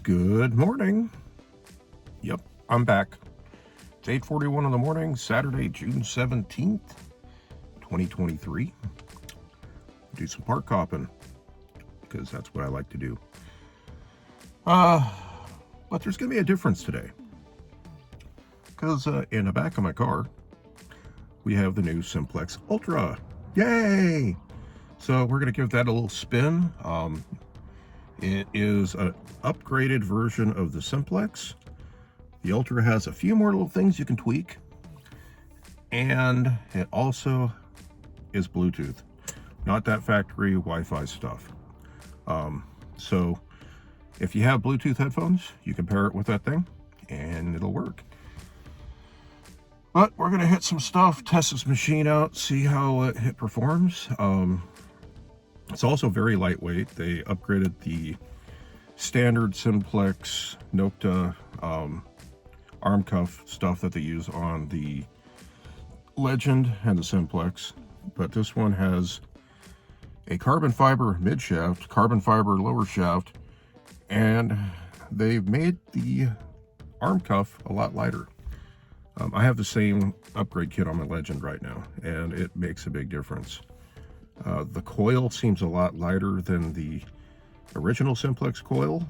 Good morning. Yep, I'm back. It's 8:41 in the morning, Saturday, June 17th, 2023. Do some park hopping because that's what I like to do. But there's going to be a difference today because in the back of my car, we have the new Simplex Ultra. Yay! So we're going to give that a little spin. It is an upgraded version of the Simplex. The Ultra has a few more little things you can tweak, and it also is Bluetooth, not that factory Wi-Fi stuff. So if you have Bluetooth headphones, you can pair it with that thing and it'll work. But we're going to hit some stuff, test this machine out, see how it performs. It's also very lightweight. They upgraded the standard Simplex Nokta arm cuff stuff that they use on the Legend and the Simplex, but this one has a carbon fiber mid shaft, carbon fiber lower shaft, and they've made the arm cuff a lot lighter. I have the same upgrade kit on my Legend right now, and it makes a big difference. The coil seems a lot lighter than the original Simplex coil.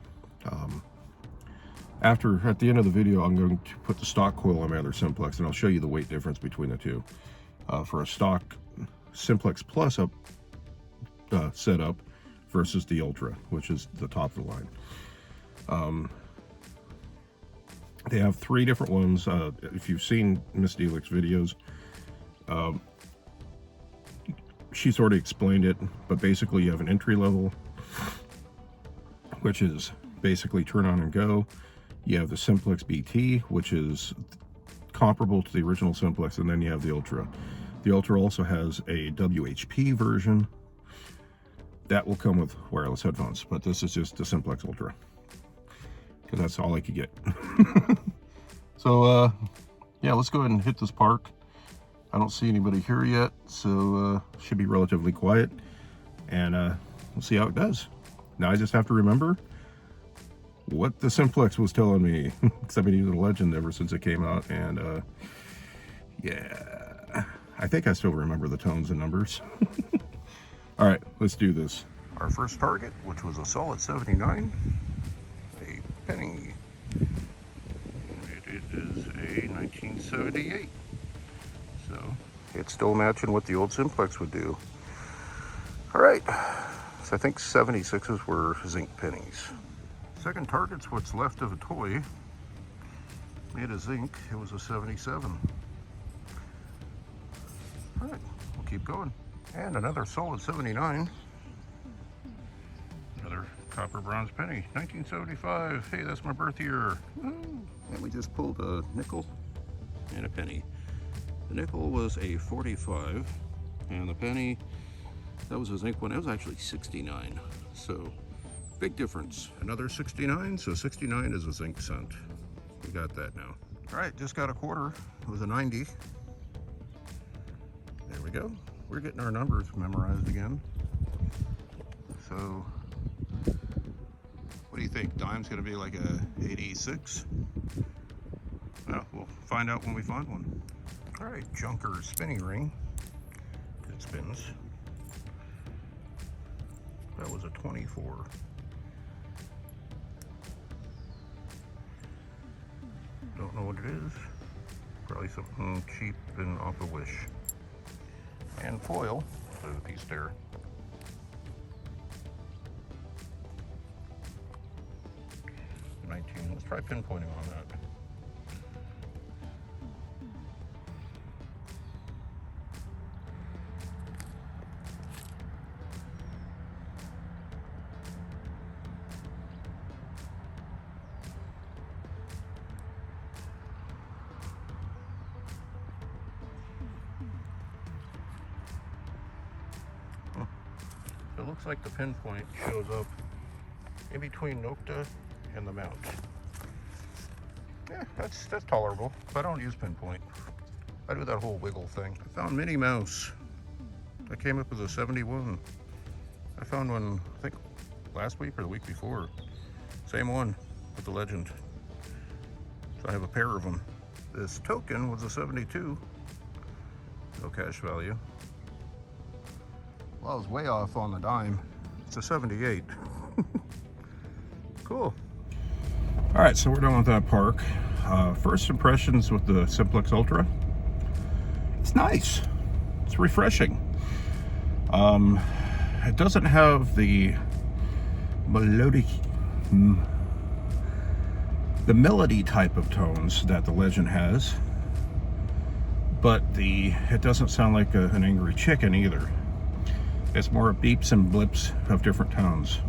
At the end of the video, I'm going to put the stock coil on my other Simplex, and I'll show you the weight difference between the two. For a stock Simplex Plus setup versus the Ultra, which is the top of the line. They have three different ones. If you've seen Miss Delik's videos, she's already explained it, but basically you have an entry level, which is basically turn on and go. You have the Simplex BT, which is comparable to the original Simplex, and then you have the Ultra. The Ultra also has a WHP version that will come with wireless headphones, but this is just the Simplex Ultra because that's all I could get. So yeah, let's go ahead and hit this park. I don't see anybody here yet, so should be relatively quiet, and we'll see how it does. Now I just have to remember what the Simplex was telling me, because I've been using the Legend ever since it came out, and yeah, I think I still remember the tones and numbers. All right, let's do this. Our first target, which was a solid 79, a penny. It is a 1978. So it's still matching what the old Simplex would do. All right, so I think 76s were zinc pennies. Second target's what's left of a toy. Made of zinc. It was a 77. All right, we'll keep going. And another solid 79. Another copper bronze penny, 1975. Hey, that's my birth year. Woo. And we just pulled a nickel and a penny. The nickel was a 45, and the penny, that was a zinc one. It was actually 69. So big difference. Another 69, so 69 is a zinc cent. We got that now. All right, just got a quarter. It was a 90. There we go. We're getting our numbers memorized again. So what do you think? Dime's gonna be like a 86? Well, we'll find out when we find one. All right, Junker spinning ring. It spins. That was a 24. Don't know what it is. Probably something cheap and off a Wish. And foil. There's a piece there. Let's try pinpointing on that. It looks like the pinpoint shows up in between Nokta and the mount. Yeah, that's tolerable. But I don't use pinpoint. I do that whole wiggle thing. I found Minnie Mouse. I came up with a 71. I found one, I think last week or the week before. Same one. with the Legend. So I have a pair of them. This token was a 72, no cash value. Well, I was way off on the dime. It's a 78. Cool. All right, so we're done with that park. First impressions with the Simplex Ultra. It's nice. It's refreshing. It doesn't have the melodic, the melody type of tones that the Legend has, but it doesn't sound like an angry chicken either. It's more beeps and blips of different tones.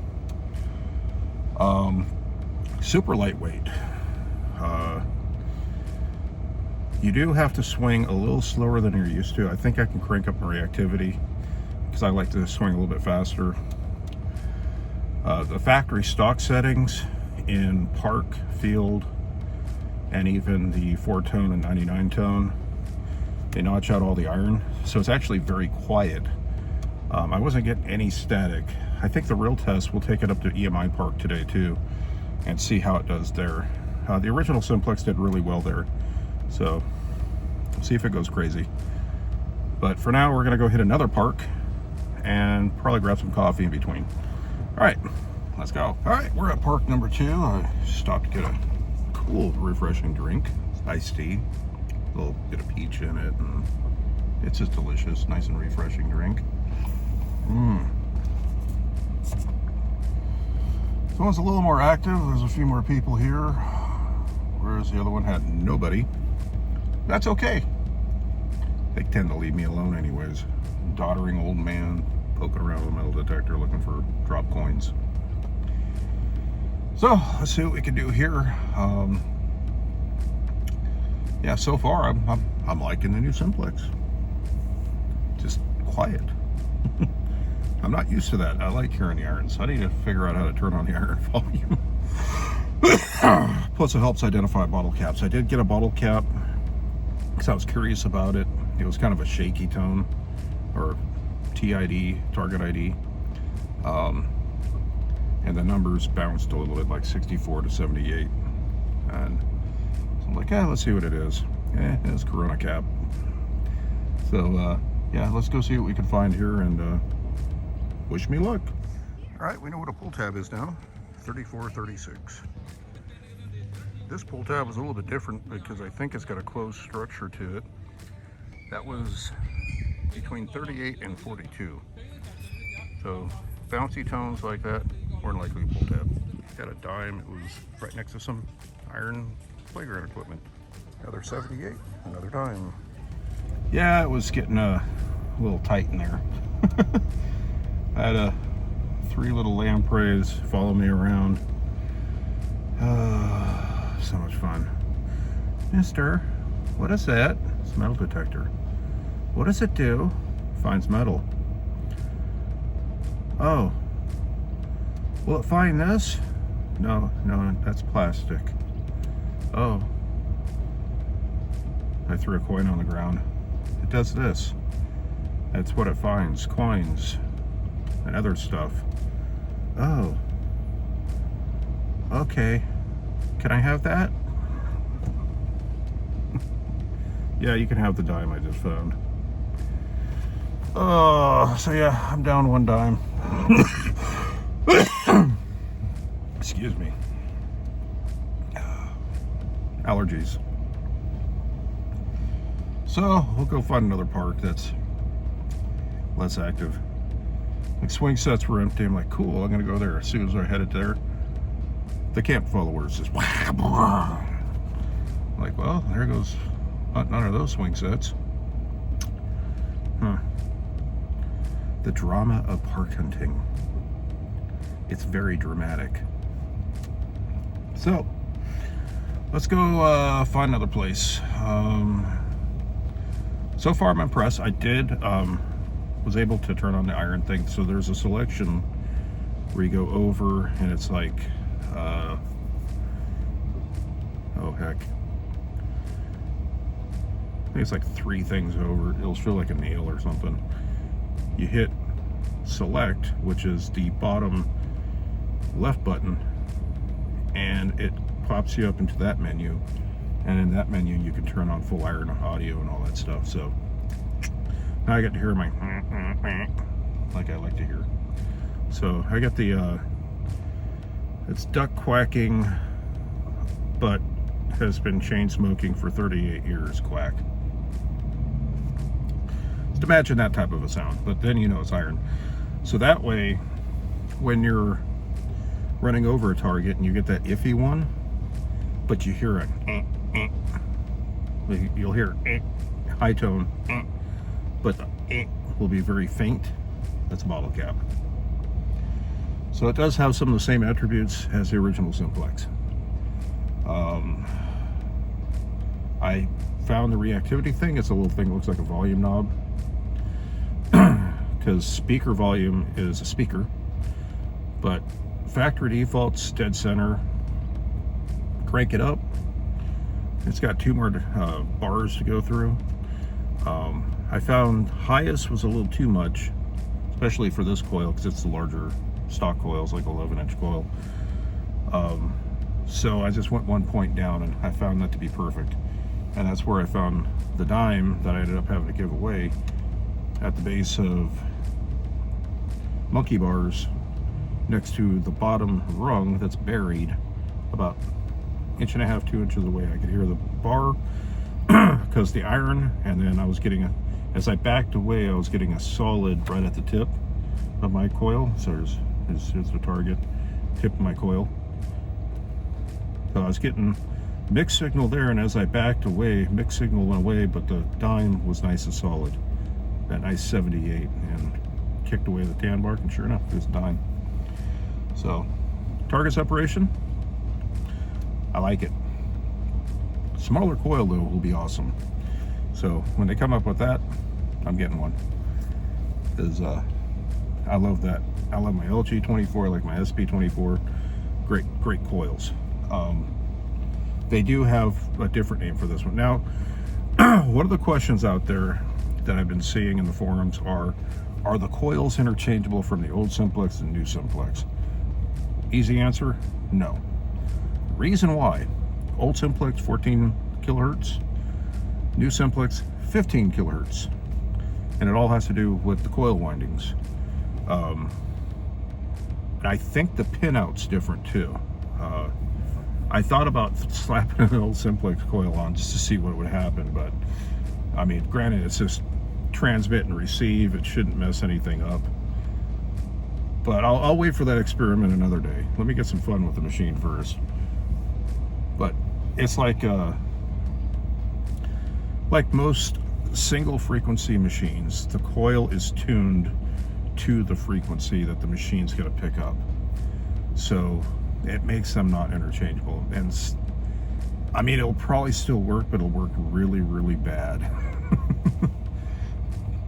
Super lightweight. You do have to swing a little slower than you're used to. I think I can crank up my reactivity because I like to swing a little bit faster. The factory stock settings in park, field, and even the 4-tone and 99-tone, they notch out all the iron, so it's actually very quiet. I wasn't getting any static. I think the real test, we'll take it up to EMI Park today too and see how it does there. The original Simplex did really well there, so see if it goes crazy. But for now, we're gonna go hit another park and probably grab some coffee in between. All right, let's go. All right, we're at park number 2. I stopped to get a cool, refreshing drink. It's iced tea, a little bit of peach in it, and it's just delicious, nice and refreshing drink. This one's a little more active. There's a few more people here, whereas the other one had nobody. That's okay. They tend to leave me alone anyways. Doddering old man poking around with a metal detector looking for drop coins. So let's see what we can do here. Yeah, so far I'm liking the new Simplex. Just quiet. I'm not used to that. I like hearing the irons. I need to figure out how to turn on the iron volume. Plus it helps identify bottle caps. I did get a bottle cap because I was curious about it. It was kind of a shaky tone, or TID, target ID. And the numbers bounced a little bit, like 64 to 78. And so I'm like, let's see what it is. It's Corona cap. So yeah, let's go see what we can find here and wish me luck. All right, we know what a pull tab is now. 3436. This pull tab is a little bit different because I think it's got a closed structure to it. That was between 38 and 42. So bouncy tones like that, more than likely pull tab. Got a dime. It was right next to some iron playground equipment. Another 78, another dime. Yeah, it was getting a little tight in there. I had 3 little lampreys follow me around. So much fun. Mister, what is that? It's a metal detector. What does it do? Finds metal. Oh. Will it find this? No, that's plastic. Oh. I threw a coin on the ground. It does this. That's what it finds, coins and other stuff. Oh. Okay. Can I have that? Yeah, you can have the dime I just found. Oh, so yeah, I'm down 1 dime. Excuse me. Allergies. So we'll go find another park that's less active. Like swing sets were empty. I'm like, cool, I'm gonna go there. As soon as I headed there, the camp followers just like, well, there goes none of those swing sets. The drama of park hunting. It's very dramatic. So let's go find another place. So far I'm impressed. I did was able to turn on the iron thing, so there's a selection where you go over and it's like oh heck, I think it's like 3 things over. It'll show like a nail or something. You hit select, which is the bottom left button, and then it pops you up into that menu, and in that menu you can turn on full iron audio and all that stuff. So now I get to hear my like I like to hear. So I got the it's duck quacking, but has been chain smoking for 38 years quack. Just imagine that type of a sound, but then you know it's iron. So that way, when you're running over a target and you get that iffy one, but you hear it, you'll hear high tone, but the will be very faint. That's a bottle cap. So it does have some of the same attributes as the original Simplex. I found the reactivity thing, it's a little thing that looks like a volume knob, because speaker volume is a speaker, but factory default's dead center. Crank it up, it's got 2 more bars to go through. I found highest was a little too much, especially for this coil, because it's the larger stock coil, it's like 11-inch coil. So I just went 1 point down, and I found that to be perfect. And that's where I found the dime that I ended up having to give away at the base of monkey bars, next to the bottom rung that's buried about 1.5 to 2 inches away. I could hear the bar because the iron, and then I was getting as I backed away, I was getting a solid right at the tip of my coil. So here's the target tip of my coil. So I was getting mixed signal there, and as I backed away, mixed signal went away, but the dime was nice and solid, that nice 78, and kicked away the tan bark, and sure enough, it was a dime. So target separation, I like it. Smaller coil though will be awesome. So when they come up with that, I'm getting one, because I love that. I love my LG24, I like my SP24. Great coils. They do have a different name for this one. Now, one of the questions out there that I've been seeing in the forums are the coils interchangeable from the old Simplex and new Simplex? Easy answer, no. Reason why: old Simplex 14 kilohertz, new Simplex 15 kilohertz, and it all has to do with the coil windings. And I think the pinout's different too. I thought about slapping an old Simplex coil on just to see what would happen, but I mean, granted, it's just transmit and receive, it shouldn't mess anything up. But I'll wait for that experiment another day. Let me get some fun with the machine first. But it's like most single frequency machines, the coil is tuned to the frequency that the machine's going to pick up. So it makes them not interchangeable. And I mean, it'll probably still work, but it'll work really, really bad.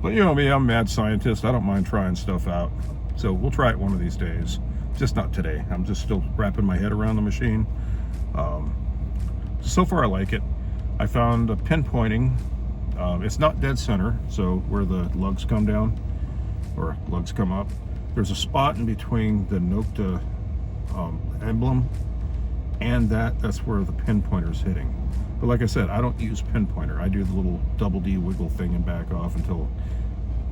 But you know me, I'm a mad scientist. I don't mind trying stuff out. So we'll try it one of these days. Just not today. I'm just still wrapping my head around the machine. So far I like it. I found a pinpointing. It's not dead center, so where the lugs come down, or lugs come up, there's a spot in between the Nokta emblem and that's where the pinpointer is hitting. But like I said, I don't use pinpointer. I do the little double D wiggle thing and back off until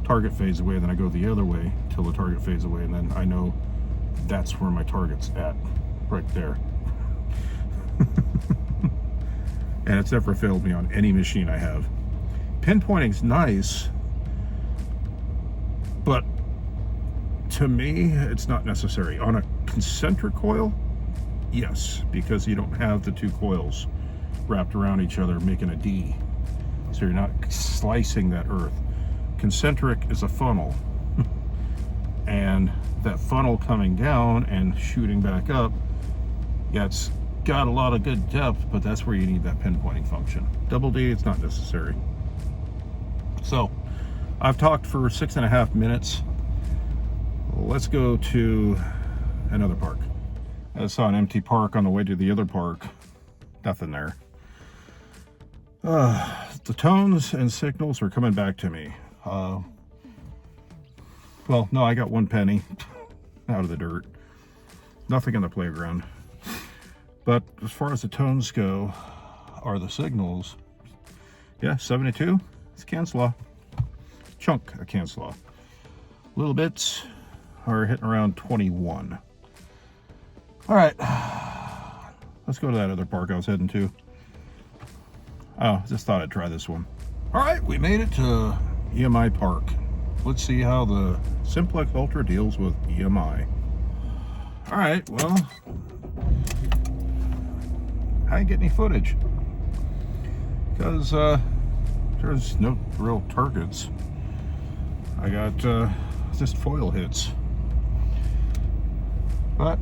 target fades away, then I go the other way till the target fades away, and then I know that's where my target's at, right there. And it's never failed me on any machine I have. Pinpointing's nice, but to me, it's not necessary. On a concentric coil, yes, because you don't have the 2 coils wrapped around each other making a D, so you're not slicing that earth. Concentric is a funnel, and that funnel coming down and shooting back up, yeah, it's got a lot of good depth, but that's where you need that pinpointing function. Double D, it's not necessary. So I've talked for 6.5 minutes. Let's go to another park. I saw an empty park on the way to the other park. Nothing there. The tones and signals are coming back to me. Well, no, I got 1 penny out of the dirt. Nothing in the playground. But as far as the tones go, or the signals, yeah, 72, it's Kanslaw. Chunk of Kanslaw. Little bits are hitting around 21. All right, let's go to that other park I was heading to. Oh, just thought I'd try this one. All right, we made it to EMI Park. Let's see how the Simplex Ultra deals with EMI. All right, well, I didn't get any footage because there's no real targets. I got just foil hits. But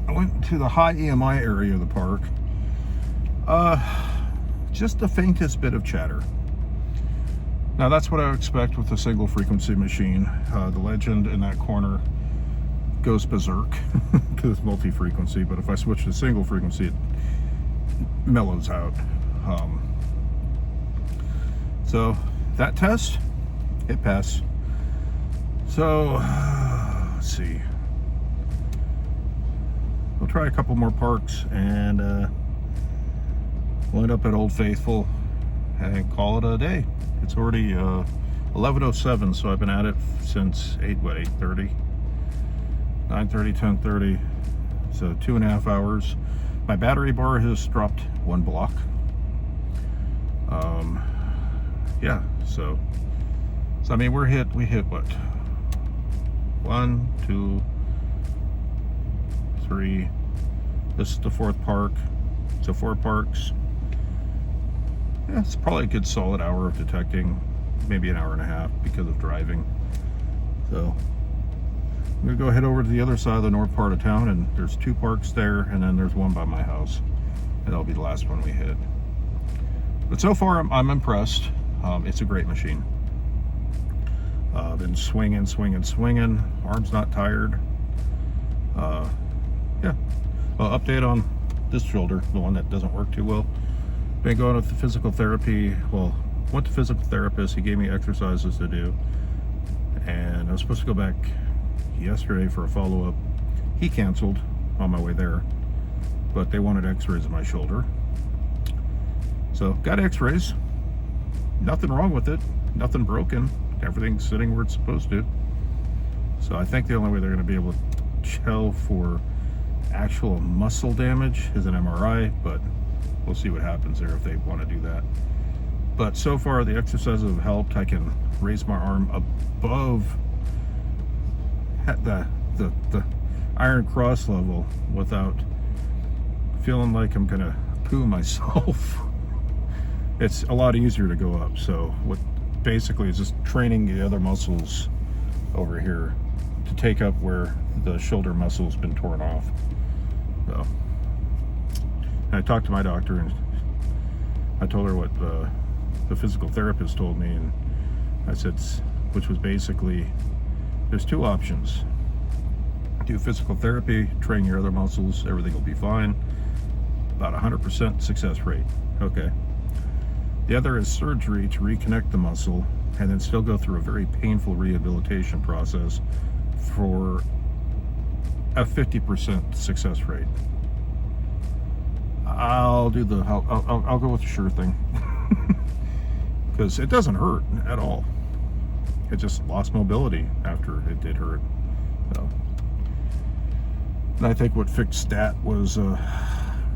I went to the high EMI area of the park. Just the faintest bit of chatter. Now that's what I would expect with a single frequency machine. The legend in that corner goes berserk because it's multi-frequency, but if I switch to single frequency, it mellows out. So that test, it passed. So let's see. We'll try a couple more parks and we'll end up at Old Faithful and call it a day. It's already 11:07, so I've been at it since 8:30, 9:30, 10:30, so 2.5 hours. My battery bar has dropped 1 block. Yeah, so I mean we hit what? 1, 2, 3. This is the 4th park, so 4 parks. Yeah, it's probably a good solid hour of detecting, maybe an hour and a half because of driving. So I'm gonna go head over to the other side of the north part of town, and there's 2 parks there, and then there's one by my house, and that'll be the last one we hit. But so far I'm impressed. It's a great machine. Been swinging. Arm's not tired. Yeah. Well, update on this shoulder, the one that doesn't work too well. Been going with the physical therapy. Well, went to physical therapist. He gave me exercises to do, and I was supposed to go back yesterday for a follow-up. He canceled on my way there, but they wanted x-rays of my shoulder. So got x-rays. Nothing wrong with it. Nothing broken. Everything's sitting where it's supposed to. So I think the only way they're going to be able to tell for actual muscle damage is an MRI, but we'll see what happens there if they want to do that. But so far the exercises have helped. I can raise my arm above the iron cross level without feeling like I'm gonna poo myself. It's a lot easier to go up. So what basically is just training the other muscles over here to take up where the shoulder muscle's been torn off. So, and I talked to my doctor, and I told her what the physical therapist told me, and I said, which was basically, there's 2 options. Do physical therapy, train your other muscles, everything will be fine. About 100% success rate. Okay. The other is surgery to reconnect the muscle and then still go through a very painful rehabilitation process for a 50% success rate. I'll do the, I'll go with the sure thing. Because it doesn't hurt at all. It just lost mobility after it did hurt. So, and I think what fixed that was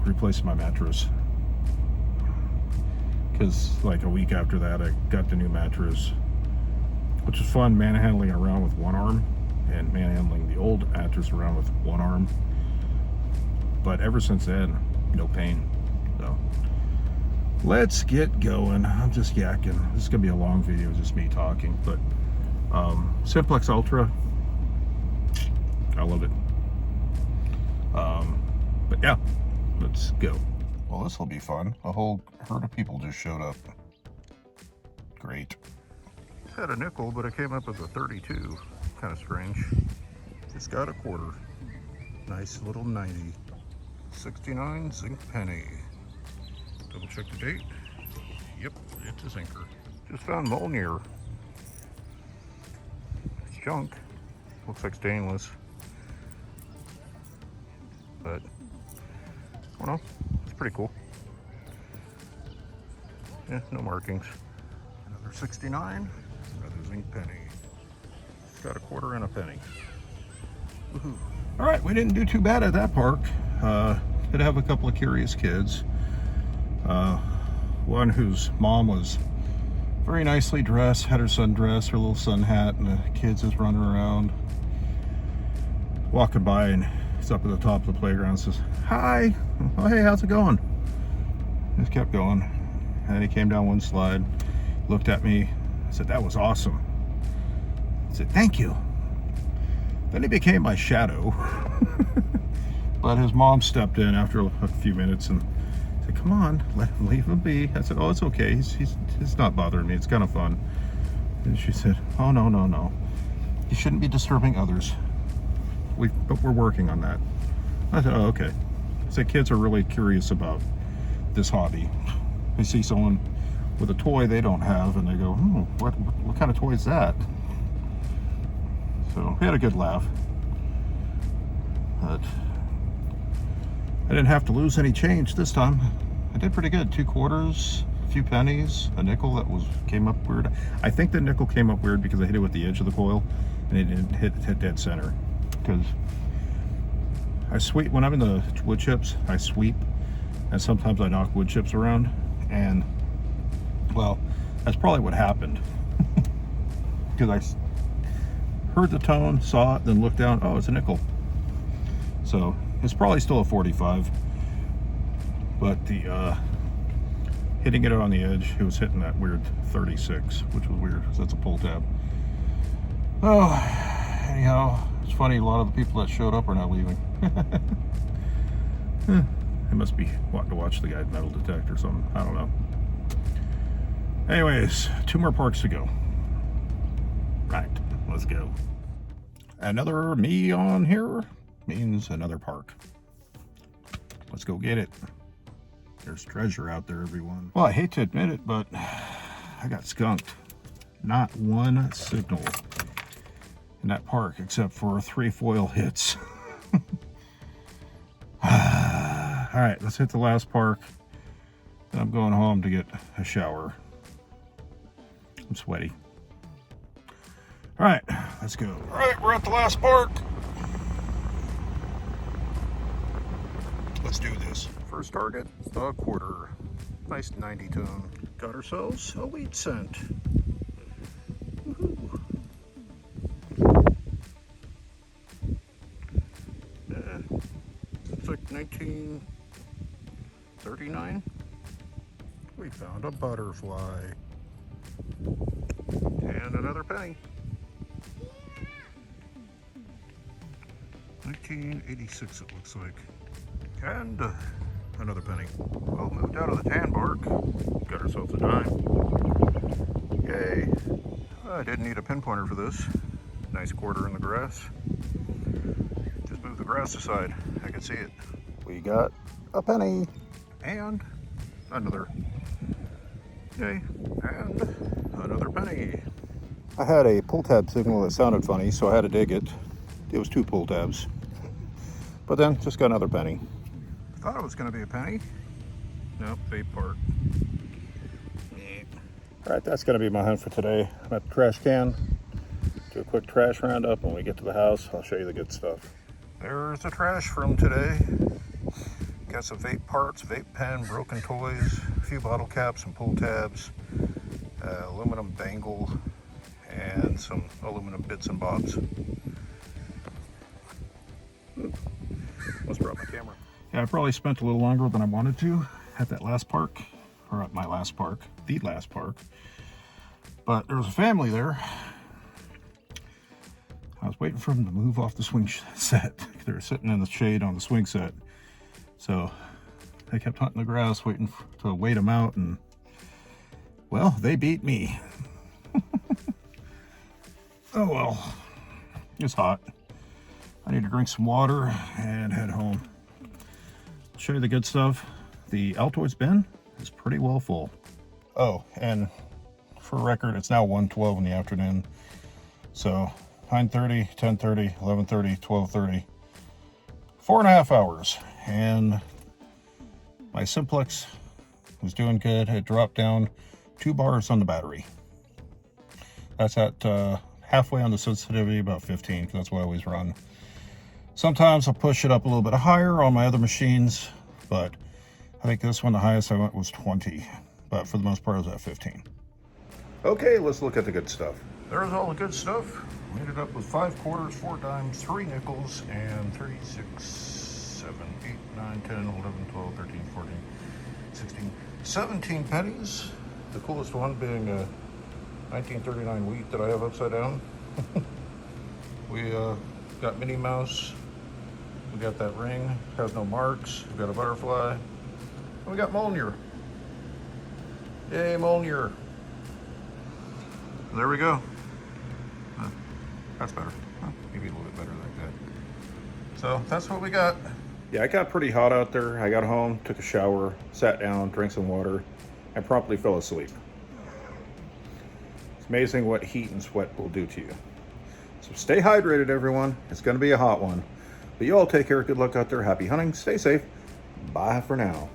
replacing my mattress. Because like a week after that, I got the new mattress, which was fun manhandling around with one arm and manhandling the old mattress around with one arm. But ever since then, no pain. So let's get going. I'm just yakking. This is gonna be a long video, just me talking. But Simplex Ultra, I love it. But yeah, let's go. Well, this will be fun. A whole herd of people just showed up. Great. Had a nickel, but it came up as a 32. Kind of strange. Just got a quarter. Nice little 90. 69 zinc penny. Double check the date. Yep, it's a zinker. Just found Molnir. It's junk. Looks like stainless. But don't know. It's pretty cool. Yeah, no markings. Another 69. Another zinc penny. Got a quarter and a penny. Woohoo. All right, we didn't do too bad at that park. Did have a couple of curious kids. One whose mom was very nicely dressed, had her sundress, her little sun hat, and the kids just running around. Walking by, and he's up at the top of the playground and says, "Hi, oh hey, how's it going?" Just kept going, and he came down one slide, looked at me, said, "That was awesome." I said, "Thank you." Then he became my shadow. But his mom stepped in after a few minutes and said, "Come on, leave him be." I said, "Oh, it's okay. He's not bothering me. It's kind of fun." And she said, "Oh, no, no, no. You shouldn't be disturbing others. But we're working on that." I said, "Oh, okay." So kids are really curious about this hobby. They see someone with a toy they don't have, and they go, what kind of toy is that?" So we had a good laugh. But I didn't have to lose any change this time. I did pretty good. 2 quarters, a few pennies, a nickel that came up weird. I think the nickel came up weird because I hit it with the edge of the coil, and it didn't hit dead center. Because I sweep, when I'm in the wood chips, I sweep, and sometimes I knock wood chips around, and well, that's probably what happened. Because I heard the tone, saw it, then looked down, oh, it's a nickel. So it's probably still a 45, but the hitting it on the edge, it was hitting that weird 36, which was weird because that's a pull tab. Oh, anyhow, it's funny, a lot of the people that showed up are not leaving. They must be wanting to watch the guy metal detect or something. I don't know. Anyways, 2 more parks to go. Right, let's go. Another me on here means another park. Let's go get it. There's treasure out there, everyone. Well, I hate to admit it, but I got skunked. Not one signal in that park except for 3 foil hits. All right, let's hit the last park. Then I'm going home to get a shower. I'm sweaty. All right, let's go. All right, we're at the last park. Let's do this. First target, a quarter. Nice 90 tone. Got ourselves a wheat cent. Woohoo. It's like 1939. We found a butterfly. And another penny. 1986 it looks like. And another penny. Well, moved out of the tan bark. Got ourselves a dime. Yay. I didn't need a pinpointer for this. Nice quarter in the grass. Just move the grass aside. I can see it. We got a penny. And another. Yay. And another penny. I had a pull tab signal that sounded funny, so I had to dig it. It was 2 pull tabs. But then, just got another penny. Thought it was going to be a penny. Nope, vape part. All right, that's going to be my hunt for today. I'm at the trash can. Do a quick trash roundup. When we get to the house, I'll show you the good stuff. There's the trash from today. Got some vape parts, vape pen, broken toys, a few bottle caps, some pull tabs, aluminum bangle, and some aluminum bits and bobs. Let's brought my camera. Yeah, I probably spent a little longer than I wanted to at that last park, or at my last park, the last park. But there was a family there. I was waiting for them to move off the swing set. They were sitting in the shade on the swing set. So I kept hunting the grass, waiting to wait them out, and well, they beat me. Oh well, it's hot. I need to drink some water and head home. I'll show you the good stuff. The Altoids bin is pretty well full. Oh, and for record, it's now 1:12 in the afternoon. So 9:30, 10:30, 11:30, 12:30. 4.5 hours. And My Simplex was doing good. It dropped down 2 bars on the battery. That's at halfway on the sensitivity, about 15, because that's what I always run. Sometimes I'll push it up a little bit higher on my other machines, but I think this one, the highest I went was 20. But for the most part, I was at 15. Okay, let's look at the good stuff. There's all the good stuff. We ended up with 5 quarters, 4 dimes, 3 nickels, and 36, 7, 8, 9, 10, 11, 12, 13, 14, 16, 17 pennies. The coolest one being a 1939 wheat that I have upside down. We got Minnie Mouse. We got that ring, has no marks. We got a butterfly. And we got Mjolnir. Yay, Mjolnir. There we go. That's better. Maybe a little bit better like that. So that's what we got. Yeah, it got pretty hot out there. I got home, took a shower, sat down, drank some water, and promptly fell asleep. It's amazing what heat and sweat will do to you. So stay hydrated, everyone. It's going to be a hot one. But you all take care. Good luck out there. Happy hunting. Stay safe. Bye for now.